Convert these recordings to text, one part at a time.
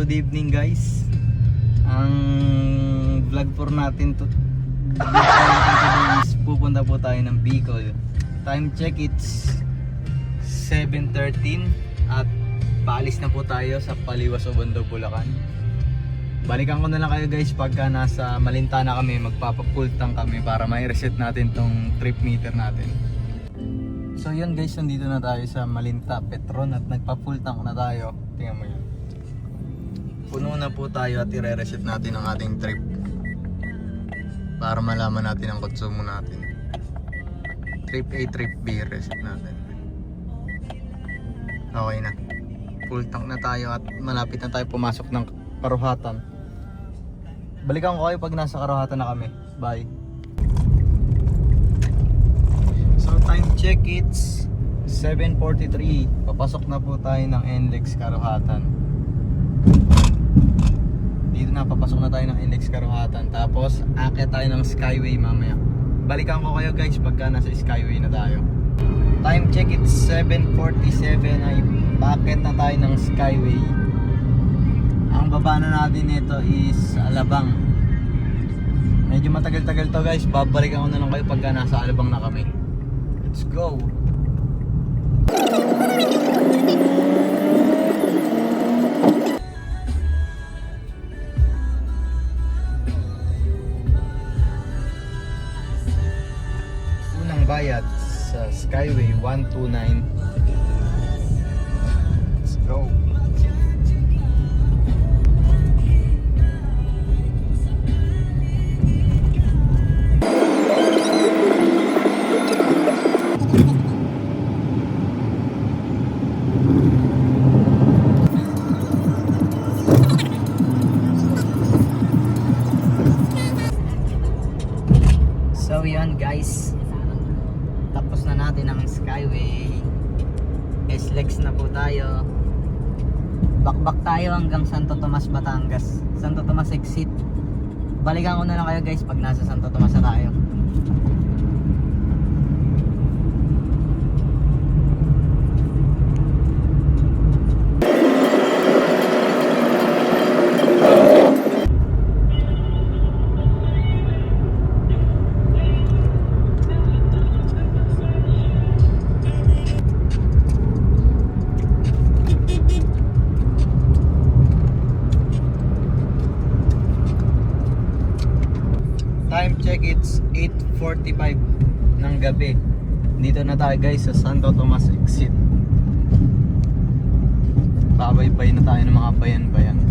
good evening guys. Ang vlog for natin to today is pupunta po tayo ng Bicol. Time check, it's 7:13 at paalis na po tayo sa Paliwas, Obando, Bulacan. Balikan ko na lang kayo guys pagka nasa Malinta na kami, magpapa-full tank kami para mai-reset natin tong trip meter natin. So yun guys, nandito na tayo sa Malinta Petron at nagpa-full tank na tayo. Tingnan mo yun. Puno na po tayo at i-reset natin ang ating trip para malaman natin ang konsumo natin. Trip A, trip B, reset natin. Okay na. Full tank na tayo at malapit na tayo pumasok ng Karuhatan. Balikan ko kayo pag nasa Karuhatan na kami. Bye. So time check, it's 7:43. Papasok na po tayo ng NLEX Karuhatan. Dito na, papasok na tayo ng NLEX Karuhatan. Tapos aakyat tayo ng Skyway mamaya. Balikan ko kayo guys pagka nasa Skyway na tayo. Time check, it's 7:47. Ay paakyat na tayo ng Skyway. Ang baba na natin nito is Alabang. Medyo matagal-tagal to guys. Babalikan ko na lang kayo pagka nasa Alabang na kami. Let's go! Unang bayad sa Skyway 129. Let's go! So yun guys, tapos na natin ang Skyway. SLEX na po tayo. Bakbak tayo hanggang Santo Tomas, Batangas. Santo Tomas exit. Balikan ko na lang kayo guys pag nasa Santo Tomas na tayo. Time check, it's 8:45 ng gabi. Dito na tayo guys sa Santo Tomas exit. Babaybay na tayo ng mga bayan-bayan.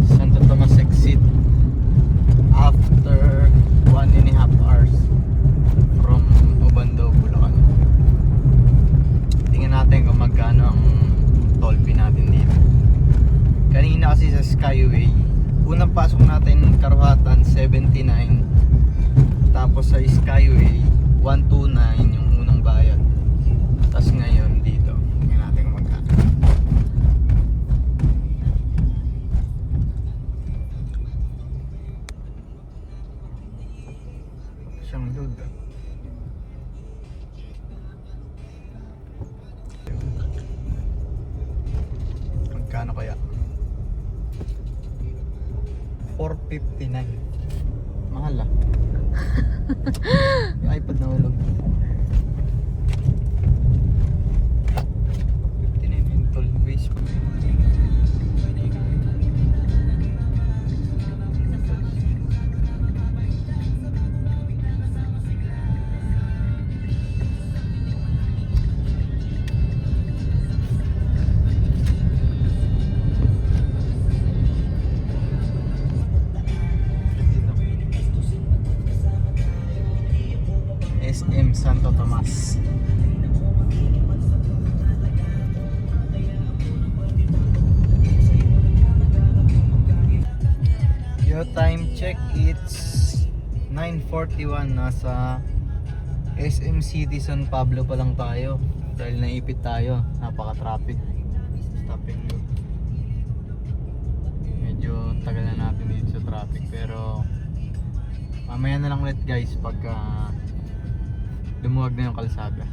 Santo Tomas exit after 1.5 hours from Obando, Bulacan. Tingnan natin kung magkano ang toll fee natin dito. Kanina kasi sa Skyway, unang pasok natin Karuhatan 79, tapos sa Skyway 129 yung unang bayad. Tapos ngayon dito, tingnan natin kung magkano. Siyang load ah. Magkano kaya? 459. Mahal ah. Yung iPad na ulog. 459 yung toll base. SM Santo Tomas. Your time check, it's 9:41. Nasa SM City San Pablo pa lang tayo dahil naipit tayo, napaka-traffic. Stopping loop. Medyo tagal na natin dito sa traffic pero mamaya na lang ulit guys pagka lumuwag na yung kalsada.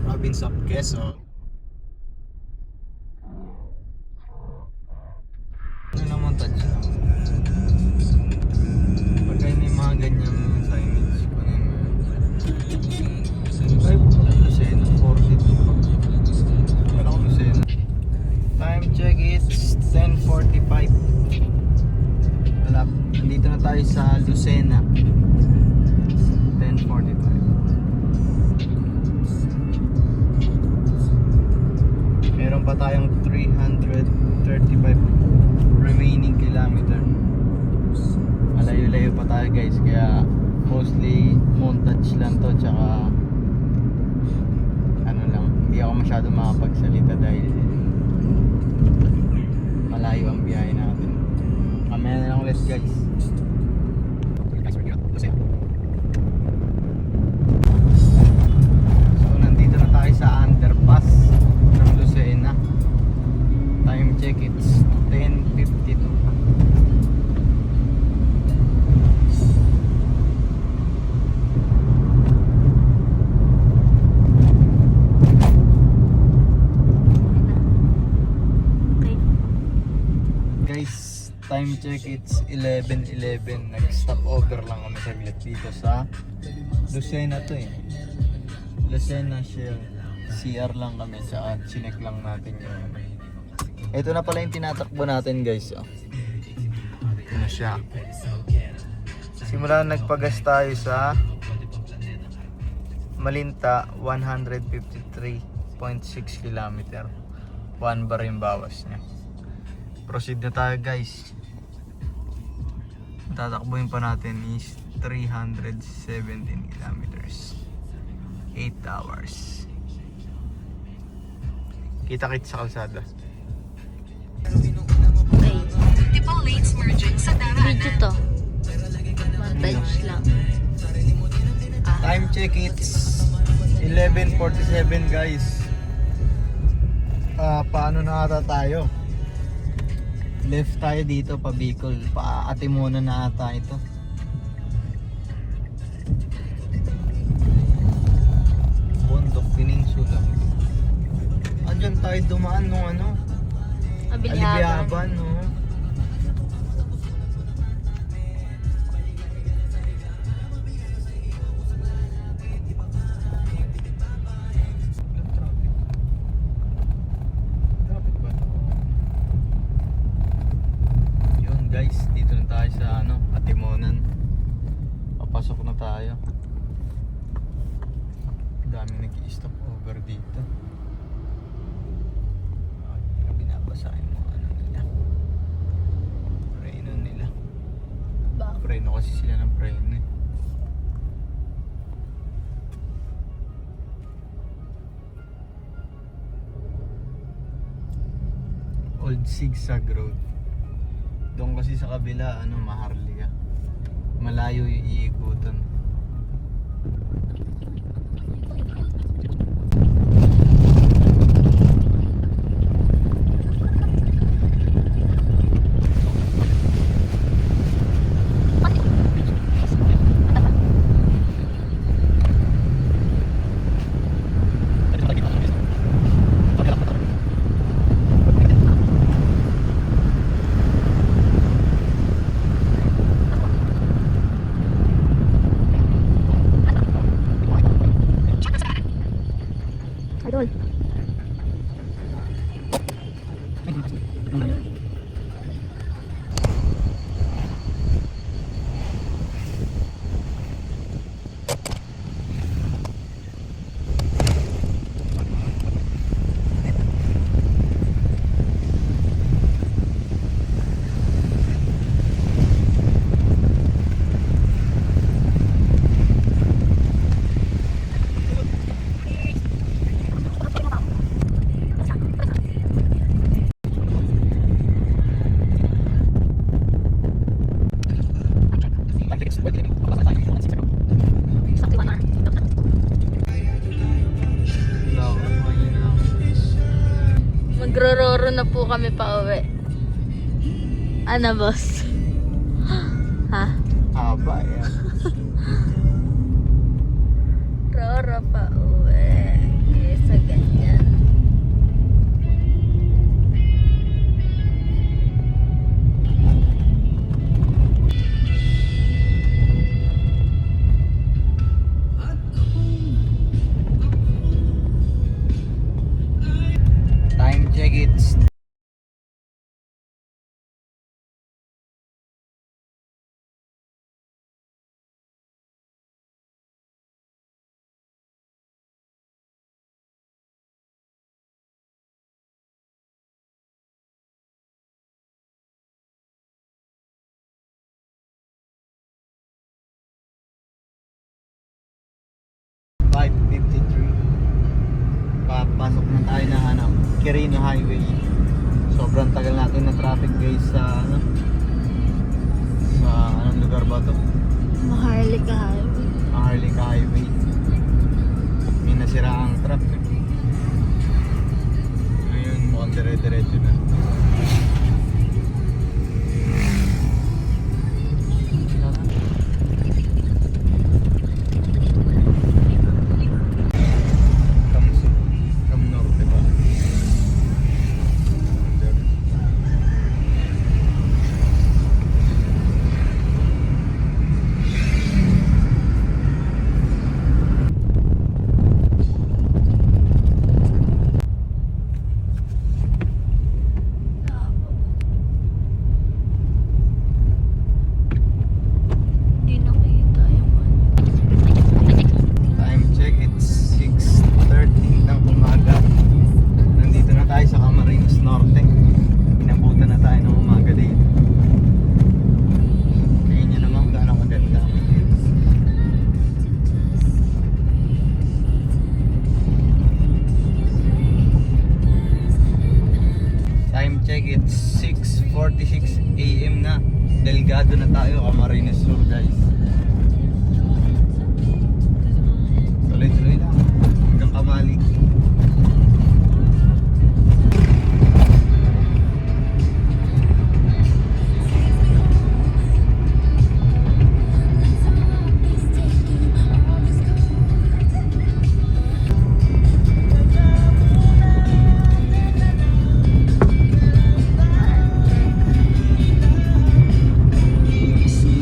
Province of Quezon. Ano naman touch lang? Pagka may mga ganyang signage, kunin mo yun. Ay, Lucena, 42 pa. Kala ko Lucena. Time check is 10:45. Wala, nandito na tayo sa Lucena. 10:45. Meron pa tayong 335 remaining kilometer. Malayo-layo pa tayo guys, kaya mostly montage lang to, tsaka ano lang, hindi ako masyado makapagsalita dahil malayo ang biyahe natin. Mamaya na lang ulit guys. So nandito na tayo sa underpass ng Lucena. Time check, it's 10:52. Guys, time check, it's 11:11. Nag-stop over lang kami saglit dito sa Lucena to eh. Lucena Shell. CR lang kami, sa chinek lang natin yung. Ito na pala yung tinatakbo natin guys. Oh. Ito na siya. Simula nagpagas tayo sa Malinta, 153.6 km. 1 bar yung bawas niya. Proceed na tayo guys. Tatakbuhin pa natin is 317 kilometers. 8 hours. Kita-kits sa kalsada. Okay. Multiple lanes merging sa daanan. Video to. Montage lang. Time check, it's 11:47 guys. Paano na ata tayo? Left tayo dito pa Bicol. Pa Atimona na ata ito. Bundok Peninsula. Diyan tayo dumaan nung ano? Alibiaban, no? Yun guys, dito na tayo sa ano, Atimonan. Papasok na tayo. Dami nag-i-stop over dito. Binabasahin mo ano nila. Preno nila. Preno kasi sila ng preno eh. Old Zigzag Road. Doon kasi sa kabila ano, Maharlika. Malayo yung iikutan. Idol. Magrororo na po kami pa uwi. Ano boss? Ha? Haba yan. Roro pa uwi. Yes. Quirino Highway. Sobrang tagal natin na traffic guys sa ano, sa anong lugar ba to? Maharlika Highway. Maharlika Highway. May nasira ang truck eh. Ngayon mukhang dire-diretso na. Cam Norte ba? Hindi nakita yung ano. Time check, it's 6:13 ng umaga. Nandito na tayo sa Camarines Norte. Inabutan na tayo ng umaga dito. Tingnan nyo naman gaano kaganda. Time check, it's 6:46 AM na. Delgado na tayo, Camarines Sur guys. Tuloy-tuloy lang hanggang Kamali.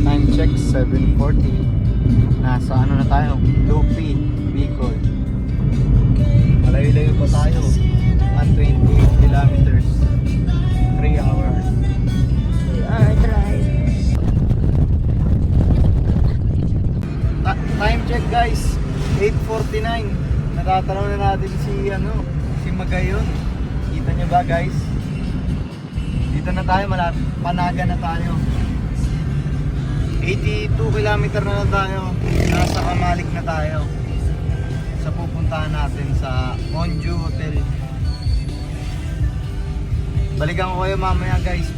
Time check 7:40. Nasa ano na tayo? Lupi, Bicol. Malayo-layo pa tayo. 128 kilometers. 3 hours. 3-hour drive. Time check guys, 8:49. Natatanaw na natin si Magayon. Kita nyo ba guys? Dito na tayo, Panaga na tayo. 82 kilometer na lang tayo. Nasa Kamalik na tayo. Sa pupuntahan natin sa Onju Hotel. Balikan ko kayo mamaya guys.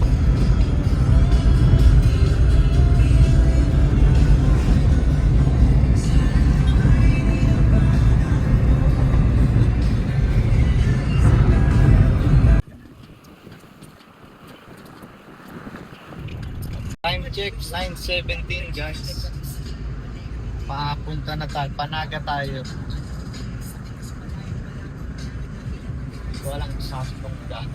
Time check 9:17 guys. Papunta na tayo, Panaga tayo. Walang saktong daan.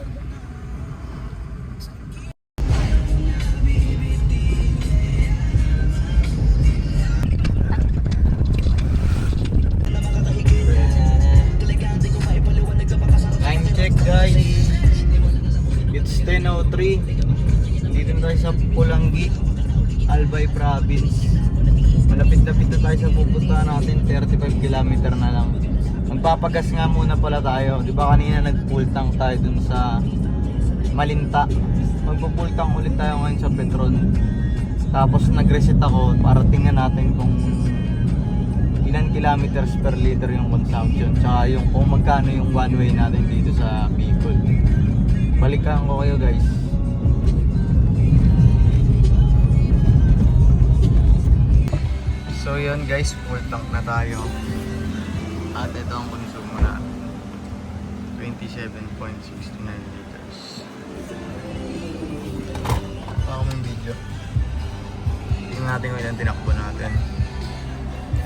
Time check guys. It's 10:03. Dito na tayo sa Pulangi, Albay Province. Malapit-lapit na tayo sa pupuntahan natin, 35 km na lang. Magpapagas nga muna pala tayo. Di ba kanina nag-full tank tayo dun sa Malinta. Magpo-full tank ulit tayo ngayon sa Petron. Tapos nag-reset ako para tingnan natin kung ilan kilometers per liter yung consumption. Tsaka yung kung magkano yung one way natin dito sa Bicol. Balikan ko kayo guys. So yun guys, full tank na tayo. At ito ang konsumo na 27.69 liters. Baka may video. Tingnan natin kung ilan tinakbo natin.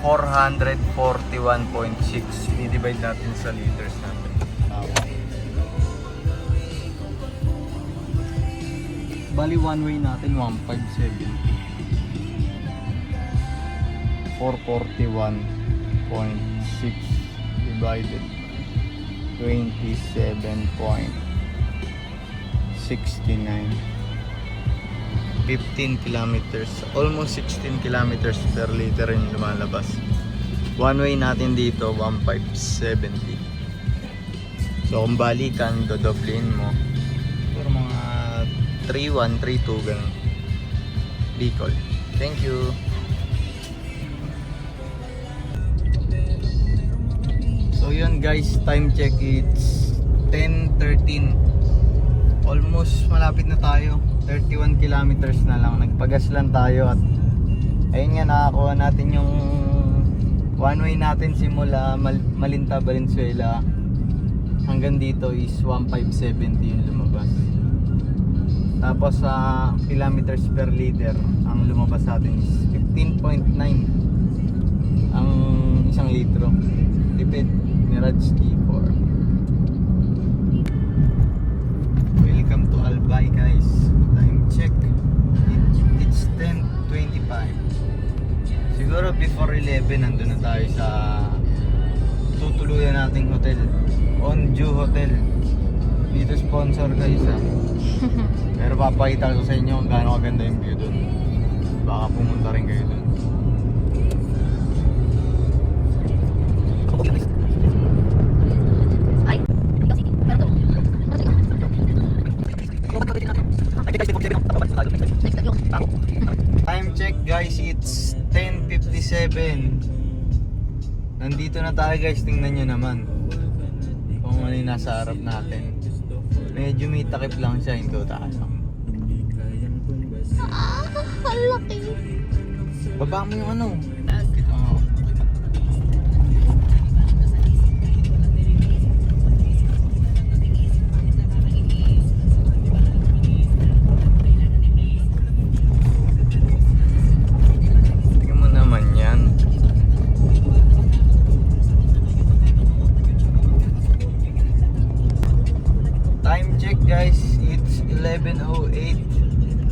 441.6. I-divide natin sa liters natin. Bali one way natin 1,570. 441.6 divided 27.69, 15 kilometers, almost 16 kilometers per liter yung lumalabas. One way natin dito 1,570. So kung balikan, dodoblin mo pero mga 3,1, 3,2 ganun. Bicol. Thank you. So yun guys, time check it's 10:13. Almost malapit na tayo. 31 kilometers na lang. Nagpagas lang tayo at ayun nga, nakakuha natin yung one way natin simula Malinta, Valenzuela hanggang dito is 1570 yung lumabas. Tapos sa kilometers per liter ang lumabas sa atin is 15.9 ang isang litro. Tipid Mirage T4. Welcome to Albay guys. Time check. It's 10:25. Siguro before 11 nandun na tayo sa tutuluyan nating hotel, Onju Hotel. Dito sponsor guys ha. Pero papakita ko sa inyo kung gaano kaganda yung view dun. Baka pumunta rin kayo dun. Ay, kasi, pero to. Next yung Time check guys, it's 10:57. Nandito na tayo guys, tingnan nyo naman kung ano yung nasa harap natin. Medyo may takip lang siya, hindi tayo. ang laki. Baba mo yung ano. Tingnan mo naman yan. Time check guys, it's 11:08.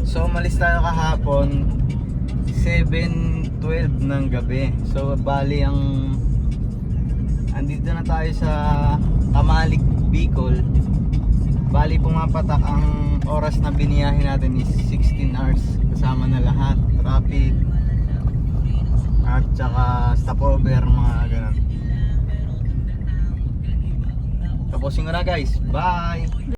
So umalis tayo kahapon 7:12 ng gabi. So bali ang andito na tayo sa Tamalik, Bicol. Bali pumapatak ang oras na biniyahin natin is 16 hours kasama na lahat, traffic at saka stopover, mga ganun. Tapusin ko na guys. Bye!